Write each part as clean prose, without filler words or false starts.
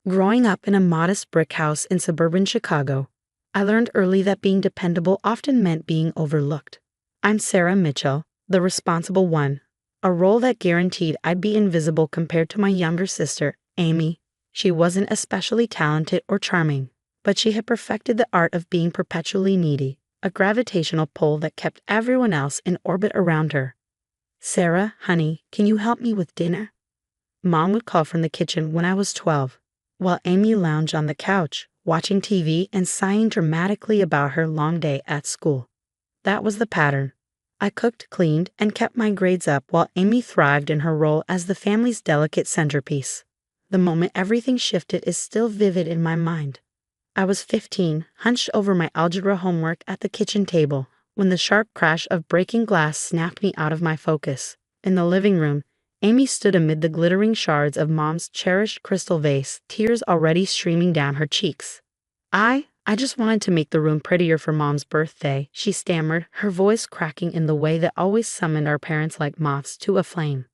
Growing up in a modest brick house in suburban Chicago, I learned early that being dependable often meant being overlooked. I'm Sarah Mitchell, the responsible one, a role that guaranteed I'd be invisible compared to my younger sister, Amy. She wasn't especially talented or charming, but she had perfected the art of being perpetually needy, a gravitational pull that kept everyone else in orbit around her. "Sarah, honey, can you help me with dinner?" Mom would call from the kitchen when I was 12, while Amy lounged on the couch, watching TV and sighing dramatically about her long day at school. That was the pattern. I cooked, cleaned, and kept my grades up while Amy thrived in her role as the family's delicate centerpiece. The moment everything shifted is still vivid in my mind. I was 15, hunched over my algebra homework at the kitchen table, when the sharp crash of breaking glass snapped me out of my focus. In the living room, Amy stood amid the glittering shards of Mom's cherished crystal vase, tears already streaming down her cheeks. I just wanted to make the room prettier for Mom's birthday," she stammered, her voice cracking in the way that always summoned our parents like moths to a flame.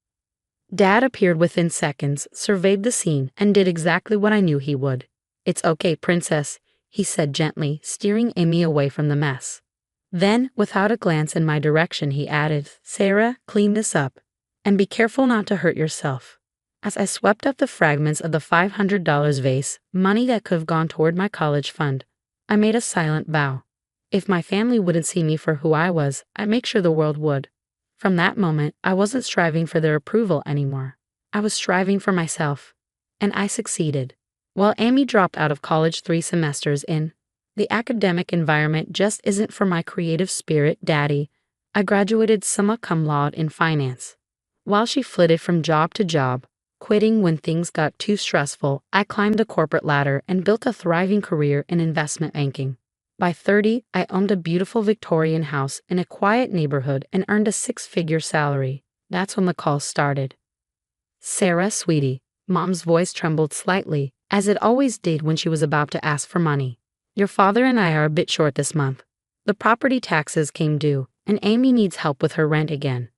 Dad appeared within seconds, surveyed the scene, and did exactly what I knew he would. "It's okay, princess," he said gently, steering Amy away from the mess. Then, without a glance in my direction, he added, "Sarah, clean this up. And be careful not to hurt yourself." As I swept up the fragments of the $500 vase, money that could have gone toward my college fund, I made a silent vow. If my family wouldn't see me for who I was, I'd make sure the world would. From that moment, I wasn't striving for their approval anymore. I was striving for myself. And I succeeded. While Amy dropped out of college 3 semesters in, the academic environment just isn't for my creative spirit, Daddy. I graduated summa cum laude in finance. While she flitted from job to job, quitting when things got too stressful, I climbed the corporate ladder and built a thriving career in investment banking. By 30, I owned a beautiful Victorian house in a quiet neighborhood and earned a 6-figure salary. That's when the calls started. "Sarah, sweetie," Mom's voice trembled slightly, as it always did when she was about to ask for money. "Your father and I are a bit short this month. The property taxes came due, and Amy needs help with her rent again."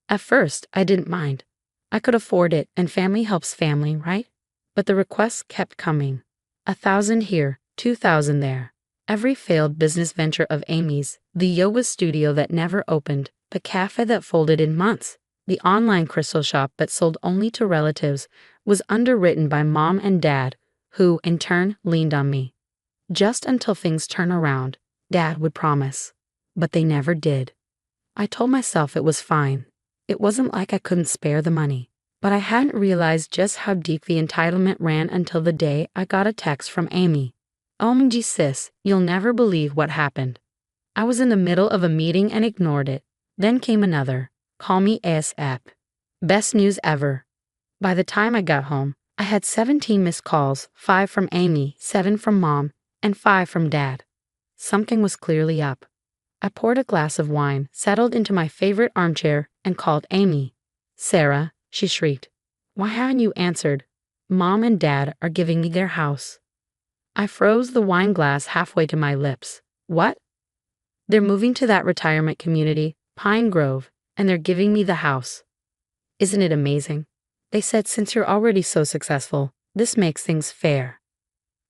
At first, I didn't mind. I could afford it, and family helps family, right? But the requests kept coming. 1,000 here, 2,000 there. Every failed business venture of Amy's, the yoga studio that never opened, the cafe that folded in months, the online crystal shop that sold only to relatives, was underwritten by Mom and Dad, who, in turn, leaned on me. Just until things turn around, Dad would promise. But they never did. I told myself it was fine. It wasn't like I couldn't spare the money. But I hadn't realized just how deep the entitlement ran until the day I got a text from Amy. "OMG sis, you'll never believe what happened." I was in the middle of a meeting and ignored it. Then came another. "Call me ASAP. Best news ever." By the time I got home, I had 17 missed calls, 5 from Amy, 7 from Mom, and 5 from Dad. Something was clearly up. I poured a glass of wine, settled into my favorite armchair, and called Amy. "Sarah," she shrieked. "Why haven't you answered? Mom and Dad are giving me their house." I froze the wine glass halfway to my lips. "What?" "They're moving to that retirement community, Pine Grove, and they're giving me the house." "Isn't it amazing? They said since you're already so successful, this makes things fair."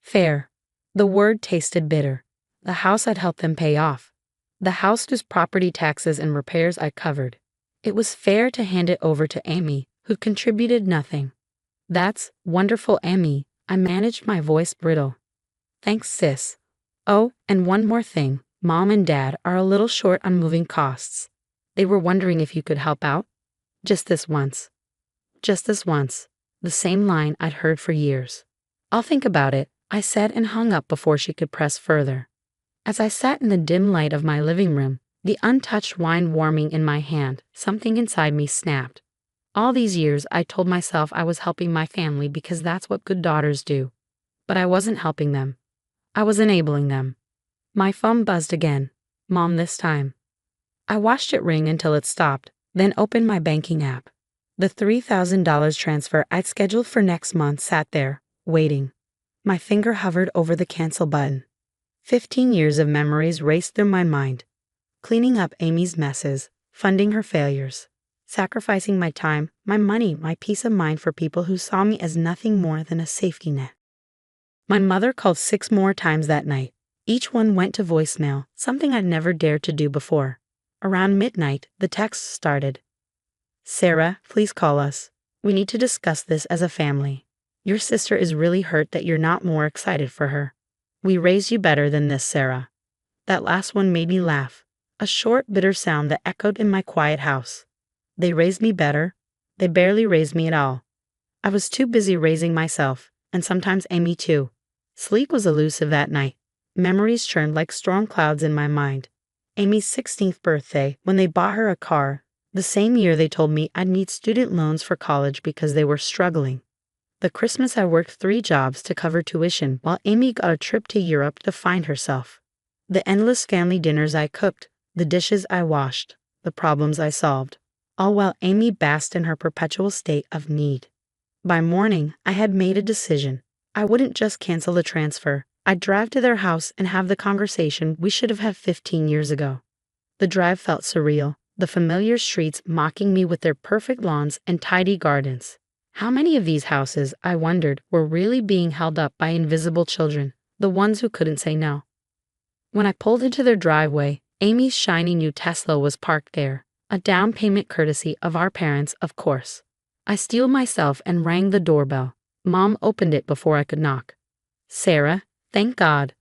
Fair. The word tasted bitter. The house I'd helped them pay off. The house whose property taxes and repairs I covered. It was fair to hand it over to Amy, who'd contributed nothing. "That's wonderful, Amy." I managed my voice brittle. "Thanks, sis. Oh, and one more thing. Mom and Dad are a little short on moving costs. They were wondering if you could help out. Just this once." Just this once. The same line I'd heard for years. "I'll think about it," I said, and hung up before she could press further. As I sat in the dim light of my living room, the untouched wine warming in my hand, something inside me snapped. All these years I told myself I was helping my family because that's what good daughters do. But I wasn't helping them. I was enabling them. My phone buzzed again. Mom this time. I watched it ring until it stopped, then opened my banking app. The $3,000 transfer I'd scheduled for next month sat there, waiting. My finger hovered over the cancel button. 15 years of memories raced through my mind. Cleaning up Amy's messes, funding her failures, sacrificing my time, my money, my peace of mind for people who saw me as nothing more than a safety net. My mother called 6 more times that night. Each one went to voicemail, something I'd never dared to do before. Around midnight, the text started. Sarah, please call us. We need to discuss this as a family. Your sister is really hurt that you're not more excited for her. We raised you better than this, Sarah. That last one made me laugh. A short, bitter sound that echoed in my quiet house. They raised me better. They barely raised me at all. I was too busy raising myself, and sometimes Amy too. Sleep was elusive that night. Memories churned like storm clouds in my mind. Amy's 16th birthday, when they bought her a car, the same year they told me I'd need student loans for college because they were struggling. The Christmas I worked 3 jobs to cover tuition while Amy got a trip to Europe to find herself. The endless family dinners I cooked, the dishes I washed, the problems I solved, all while Amy basked in her perpetual state of need. By morning, I had made a decision. I wouldn't just cancel the transfer. I'd drive to their house and have the conversation we should have had 15 years ago. The drive felt surreal, the familiar streets mocking me with their perfect lawns and tidy gardens. How many of these houses, I wondered, were really being held up by invisible children, the ones who couldn't say no? When I pulled into their driveway, Amy's shiny new Tesla was parked there, a down payment courtesy of our parents, of course. I steeled myself and rang the doorbell. Mom opened it before I could knock. Sarah, thank God.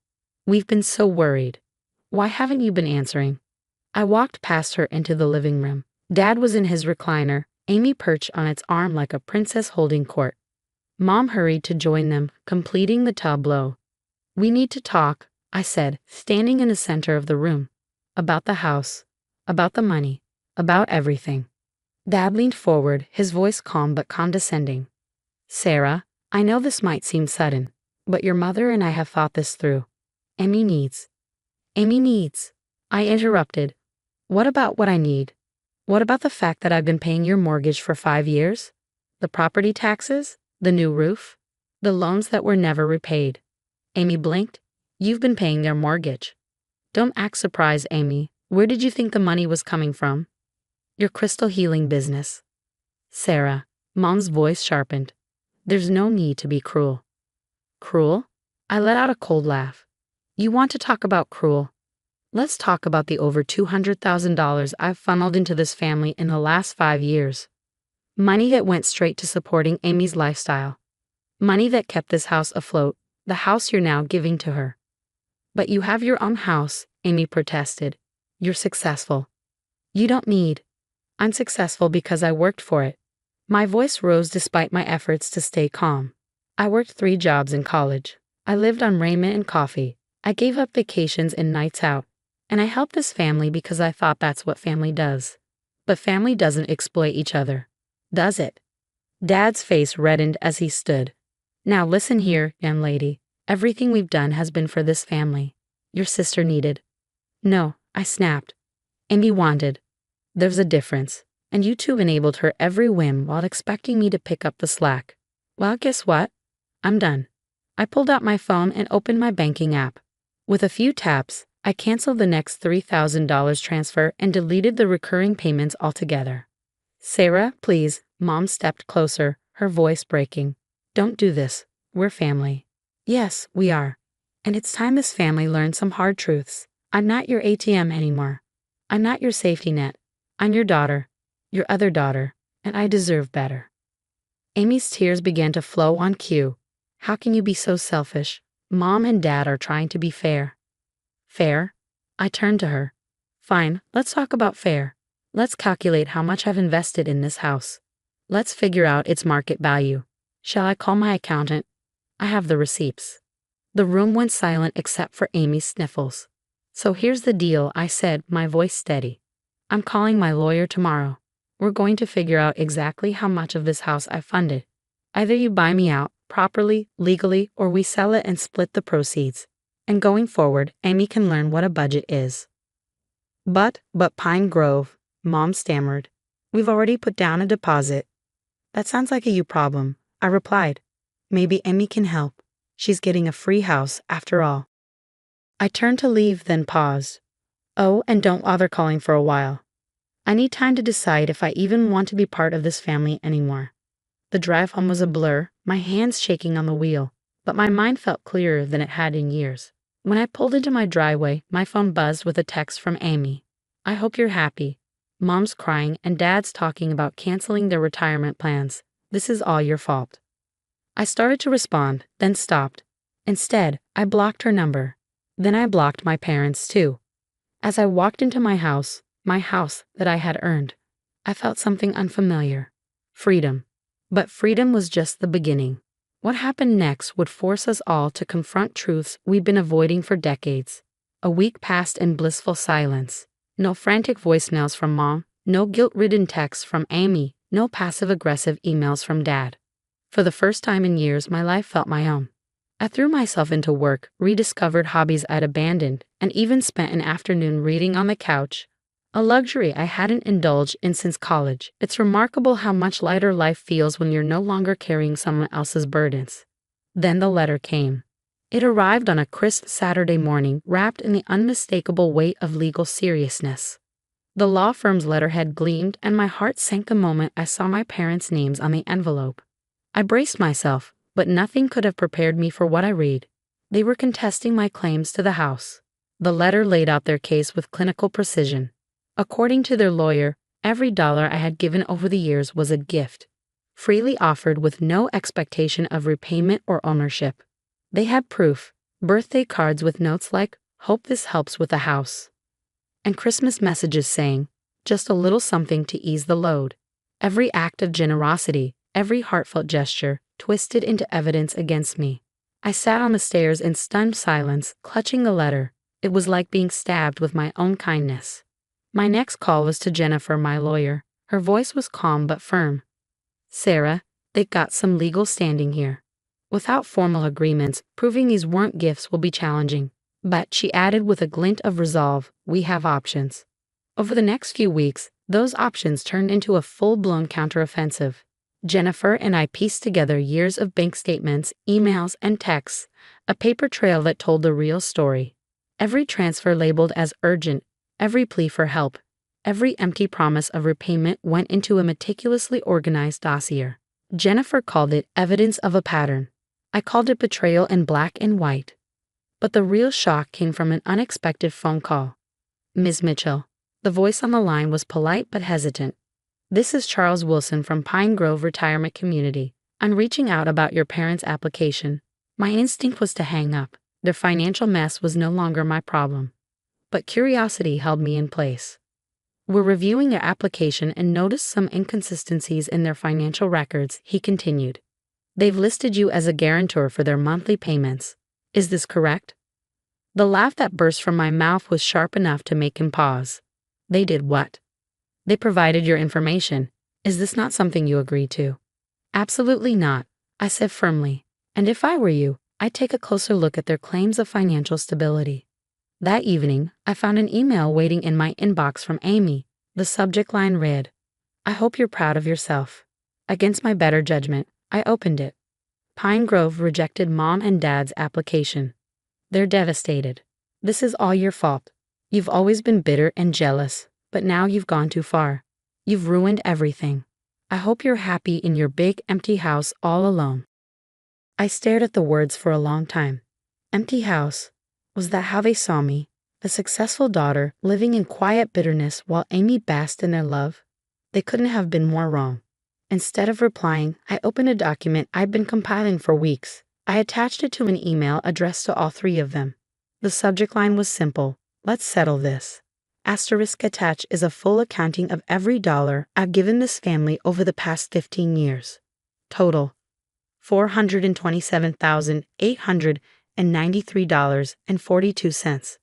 We've been so worried. Why haven't you been answering? I walked past her into the living room. Dad was in his recliner, Amy perched on its arm like a princess holding court. Mom hurried to join them, completing the tableau. We need to talk, I said, standing in the center of the room. About the house, about the money, about everything. Dad leaned forward, his voice calm but condescending. Sarah, I know this might seem sudden, but your mother and I have thought this through. Amy needs. I interrupted. What about what I need? What about the fact that I've been paying your mortgage for 5 years? The property taxes? The new roof? The loans that were never repaid? Amy blinked. You've been paying their mortgage. Don't act surprised, Amy. Where did you think the money was coming from? Your crystal healing business. Sarah, Mom's voice sharpened. There's no need to be cruel. Cruel? I let out a cold laugh. You want to talk about cruel? Let's talk about the over $200,000 I've funneled into this family in the last 5 years. Money that went straight to supporting Amy's lifestyle. Money that kept this house afloat, the house you're now giving to her. But you have your own house, Amy protested. You're successful. You don't need. I'm successful because I worked for it. My voice rose despite my efforts to stay calm. I worked 3 jobs in college. I lived on raiment and coffee. I gave up vacations and nights out. And I helped this family because I thought that's what family does. But family doesn't exploit each other, does it? Dad's face reddened as he stood. Now listen here, young lady. Everything we've done has been for this family. Your sister needed. No, I snapped. Amy wanted. There's a difference. And you two enabled her every whim while expecting me to pick up the slack. Well, guess what? I'm done. I pulled out my phone and opened my banking app. With a few taps, I canceled the next $3,000 transfer and deleted the recurring payments altogether. Sarah, please, Mom stepped closer, her voice breaking. Don't do this. We're family. Yes, we are. And it's time this family learned some hard truths. I'm not your ATM anymore. I'm not your safety net. I'm your daughter, your other daughter, and I deserve better. Amy's tears began to flow on cue. How can you be so selfish? Mom and Dad are trying to be fair. Fair? I turned to her. Fine, let's talk about fair. Let's calculate how much I've invested in this house. Let's figure out its market value. Shall I call my accountant? I have the receipts. The room went silent except for Amy's sniffles. So here's the deal, I said, my voice steady. I'm calling my lawyer tomorrow. We're going to figure out exactly how much of this house I funded. Either you buy me out, properly, legally, or we sell it and split the proceeds. And going forward, Amy can learn what a budget is. But Pine Grove, Mom stammered. We've already put down a deposit. That sounds like a you problem, I replied. Maybe Amy can help. She's getting a free house after all. I turned to leave, then paused. Oh, and don't bother calling for a while. I need time to decide if I even want to be part of this family anymore. The drive home was a blur, my hands shaking on the wheel. but my mind felt clearer than it had in years. When I pulled into my driveway, my phone buzzed with a text from Amy. "I hope you're happy. Mom's crying and Dad's talking about canceling their retirement plans. This is all your fault." I started to respond, then stopped. Instead, I blocked her number. Then I blocked my parents too. As I walked into my house that I had earned, I felt something unfamiliar. Freedom. But freedom was just the beginning. What happened next would force us all to confront truths we'd been avoiding for decades. A week passed in blissful silence. No frantic voicemails from Mom, no guilt-ridden texts from Amy, no passive-aggressive emails from Dad. For the first time in years, my life felt my own. I threw myself into work, rediscovered hobbies I'd abandoned, and even spent an afternoon reading on the couch, a luxury I hadn't indulged in since college. It's remarkable how much lighter life feels when you're no longer carrying someone else's burdens. Then the letter came. It arrived on a crisp Saturday morning, wrapped in the unmistakable weight of legal seriousness. The law firm's letterhead gleamed, and my heart sank the moment I saw my parents' names on the envelope. I braced myself, but nothing could have prepared me for what I read. They were contesting my claims to the house. The letter laid out their case with clinical precision. According to their lawyer, every dollar I had given over the years was a gift, freely offered with no expectation of repayment or ownership. They had proof, birthday cards with notes like, "Hope this helps with the house," and Christmas messages saying, "Just a little something to ease the load." Every act of generosity, every heartfelt gesture, twisted into evidence against me. I sat on the stairs in stunned silence, clutching the letter. It was like being stabbed with my own kindness. My next call was to Jennifer, my lawyer. Her voice was calm but firm. "Sarah, they've got some legal standing here. Without formal agreements, proving these weren't gifts will be challenging. But," she added with a glint of resolve, "we have options." Over the next few weeks, those options turned into a full-blown counteroffensive. Jennifer and I pieced together years of bank statements, emails, and texts, a paper trail that told the real story. Every transfer labeled as urgent, every plea for help, every empty promise of repayment went into a meticulously organized dossier. Jennifer called it evidence of a pattern. I called it betrayal in black and white. But the real shock came from an unexpected phone call. "Ms. Mitchell." The voice on the line was polite but hesitant. "This is Charles Wilson from Pine Grove Retirement Community. I'm reaching out about your parents' application." My instinct was to hang up. Their financial mess was no longer my problem. But curiosity held me in place. "We're reviewing your application and noticed some inconsistencies in their financial records," he continued. "They've listed you as a guarantor for their monthly payments. Is this correct?" The laugh that burst from my mouth was sharp enough to make him pause. "They did what?" "They provided your information. Is this not something you agreed to?" "Absolutely not," I said firmly. "And if I were you, I'd take a closer look at their claims of financial stability." That evening, I found an email waiting in my inbox from Amy. The subject line read, "I hope you're proud of yourself." Against my better judgment, I opened it. Pine Grove rejected Mom and Dad's application. They're devastated. This is all your fault. You've always been bitter and jealous, but now you've gone too far. You've ruined everything. I hope you're happy in your big empty house all alone. I stared at the words for a long time. Empty house. Was that how they saw me? A successful daughter living in quiet bitterness while Amy basked in their love? They couldn't have been more wrong. Instead of replying, I opened a document I'd been compiling for weeks. I attached it to an email addressed to all three of them. The subject line was simple: "Let's settle this." Asterisk attached is a full accounting of every dollar I've given this family over the past 15 years. Total: $427,893.42.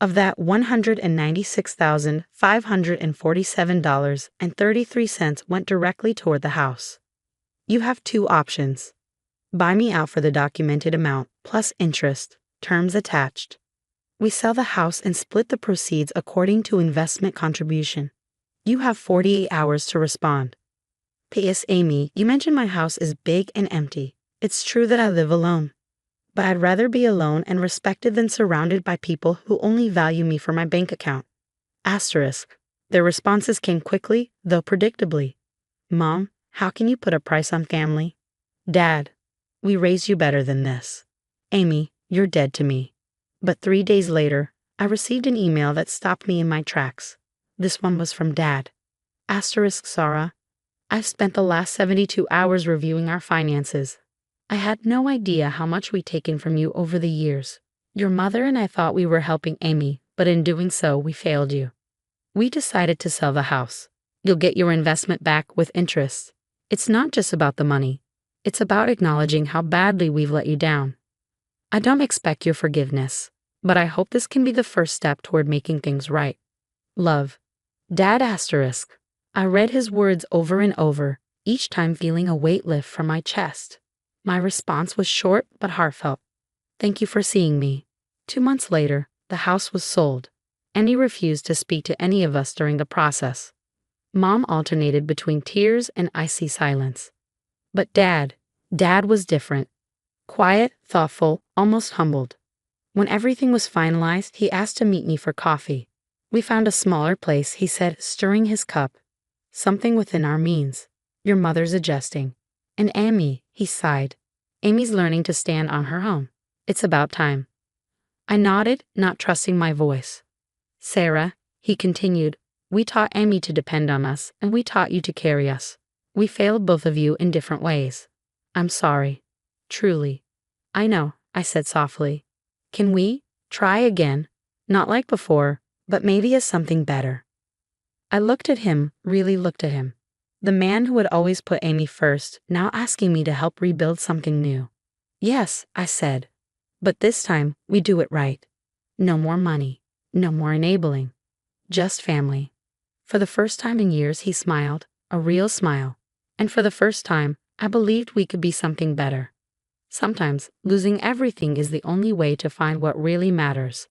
Of that, $196,547.33 went directly toward the house. You have two options. Buy me out for the documented amount, plus interest, terms attached. We sell the house and split the proceeds according to investment contribution. You have 48 hours to respond. P.S. Amy, you mentioned my house is big and empty. It's true that I live alone. But I'd rather be alone and respected than surrounded by people who only value me for my bank account. Asterisk. Their responses came quickly, though predictably. Mom, how can you put a price on family? Dad, we raised you better than this. Amy, you're dead to me. But 3 days later, I received an email that stopped me in my tracks. This one was from Dad. Asterisk Sarah. I've spent the last 72 hours reviewing our finances. I had no idea how much we'd taken from you over the years. Your mother and I thought we were helping Amy, but in doing so, we failed you. We decided to sell the house. You'll get your investment back with interest. It's not just about the money. It's about acknowledging how badly we've let you down. I don't expect your forgiveness, but I hope this can be the first step toward making things right. Love. Dad asterisk. I read his words over and over, each time feeling a weight lift from my chest. My response was short but heartfelt. Thank you for seeing me. 2 months later, the house was sold. Annie refused to speak to any of us during the process. Mom alternated between tears and icy silence. But Dad was different. Quiet, thoughtful, almost humbled. When everything was finalized, he asked to meet me for coffee. We found a smaller place, he said, stirring his cup. Something within our means. Your mother's adjusting. And Amy, he sighed. Amy's learning to stand on her own. It's about time. I nodded, not trusting my voice. Sarah, he continued, we taught Amy to depend on us, and we taught you to carry us. We failed both of you in different ways. I'm sorry. Truly. I know, I said softly. Can we try again? Not like before, but maybe as something better. I looked at him, really looked at him. The man who had always put Amy first, now asking me to help rebuild something new. Yes, I said. But this time, we do it right. No more money. No more enabling. Just family. For the first time in years, he smiled, a real smile. And for the first time, I believed we could be something better. Sometimes, losing everything is the only way to find what really matters.